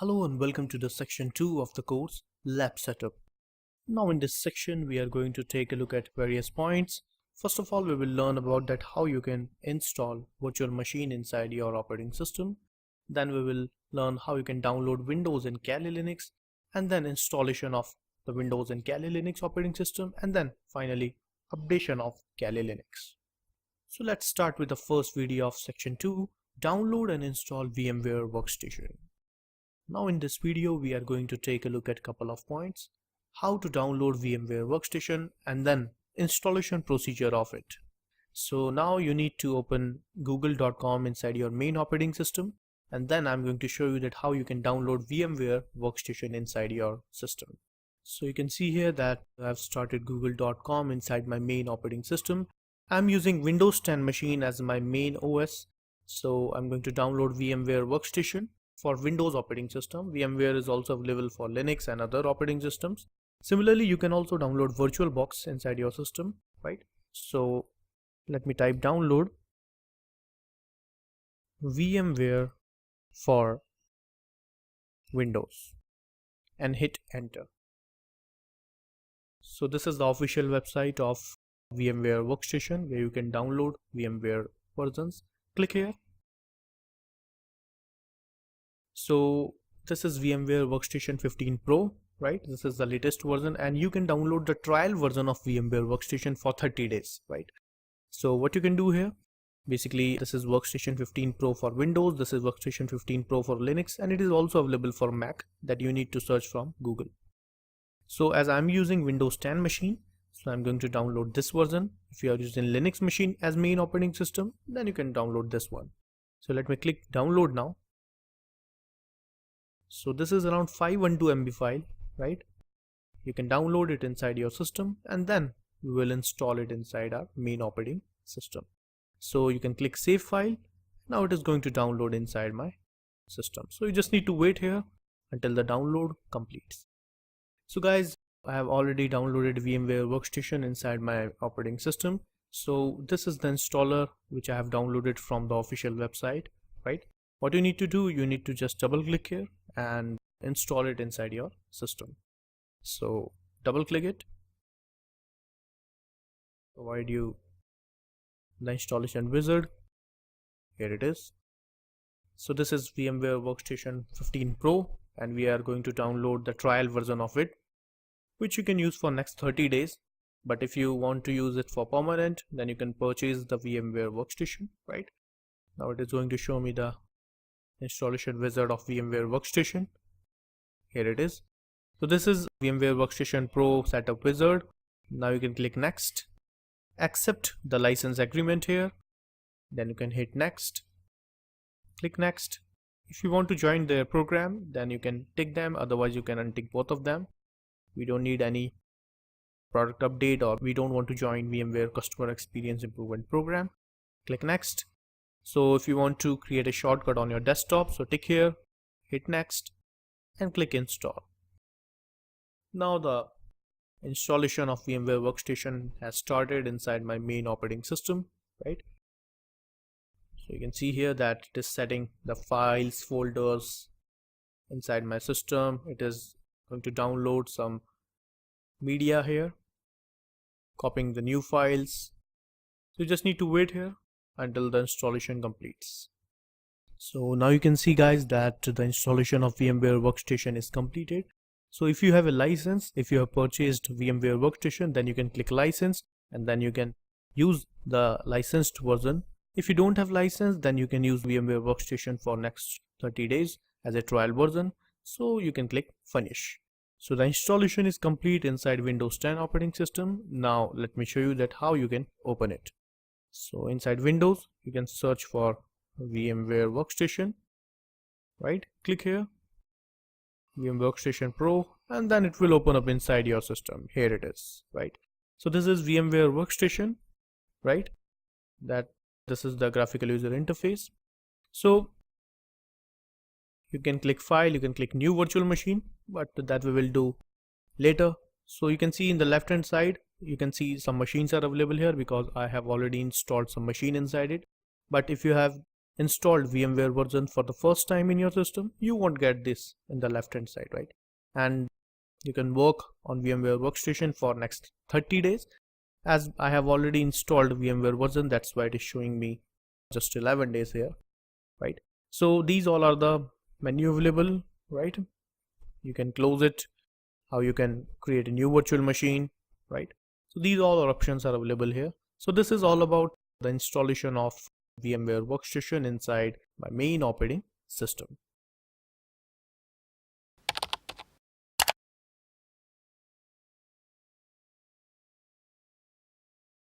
Hello and welcome to the section 2 of the course Lab Setup. Now in this section we are going to take a look at various points. First of all, we will learn about that how you can install virtual machine inside your operating system. Then we will learn how you can download Windows and Kali Linux, and then installation of the Windows and Kali Linux operating system, and then finally updation of Kali Linux. So let's start with the first video of section 2, download and install VMware Workstation. Now in this video we are going to take a look at a couple of points, how to download VMware Workstation and then installation procedure of it. So now you need to open google.com inside your main operating system, and then I'm going to show you that how you can download VMware Workstation inside your system. So you can see here that I've started google.com inside my main operating system. I'm using Windows 10 machine as my main OS, so I'm going to download VMware Workstation. For Windows operating system, VMware is also available for Linux and other operating systems. Similarly, you can also download VirtualBox inside your system, right? So let me type download VMware for Windows and hit enter. So this is the official website of VMware Workstation where you can download VMware versions. Click here. So this is VMware Workstation 15 Pro, right? This is the latest version, and you can download the trial version of VMware Workstation for 30 days, right? So what you can do here, basically this is Workstation 15 Pro for Windows, this is Workstation 15 Pro for Linux, and it is also available for Mac that you need to search from Google. So as I'm using Windows 10 machine, so I'm going to download this version. If you are using Linux machine as main operating system, then you can download this one. So let me click download now. So this is around 512 MB file, right? You can download it inside your system and then we will install it inside our main operating system. So you can click save file. Now it is going to download inside my system. So you just need to wait here until the download completes. So guys, I have already downloaded VMware Workstation inside my operating system. So this is the installer which I have downloaded from the official website, right? What you need to do, you need to just double click here and install it inside your system. So double click it, provide you the installation wizard. Here it is. So this is VMware Workstation 15 Pro, and we are going to download the trial version of it, which you can use for next 30 days. But if you want to use it for permanent, then you can purchase the VMware Workstation, right? Now it is going to show me the installation wizard of VMware Workstation. Here it is. So this is VMware Workstation Pro setup wizard. Now you can click next, accept the license agreement here, then you can hit next, click next. If you want to join their program, then you can tick them, otherwise you can untick both of them. We don't need any product update, or we don't want to join VMware Customer Experience Improvement Program. Click next. So if you want to create a shortcut on your desktop, so tick here, hit next and click install. Now the installation of VMware Workstation has started inside my main operating system, right? So you can see here that it is setting the files, folders inside my system. It is going to download some media here, copying the new files. So you just need to wait here until the installation completes. So now you can see guys that the installation of VMware Workstation is completed. So if you have a license, if you have purchased VMware Workstation, then you can click license and then you can use the licensed version. If you don't have license, then you can use VMware Workstation for next 30 days as a trial version. So you can click finish. So the installation is complete inside Windows 10 operating system. Now let me show you that how you can open it. So inside Windows, you can search for VMware Workstation, right? Click here, VMware Workstation Pro, and then it will open up inside your system. Here it is, right? So this is VMware Workstation, right? This is the graphical user interface. So you can click file, you can click new virtual machine, but that we will do later. So you can see in the left hand side, you can see some machines are available here because I have already installed some machine inside it. But if you have installed VMware version for the first time in your system, you won't get this in the left hand side, right? And you can work on VMware Workstation for next 30 days. As I have already installed VMware version, that's why it is showing me just 11 days here, right? So these all are the menu available, right? You can close it, how you can create a new virtual machine, right? So these all options are available here. So this is all about the installation of VMware Workstation inside my main operating system.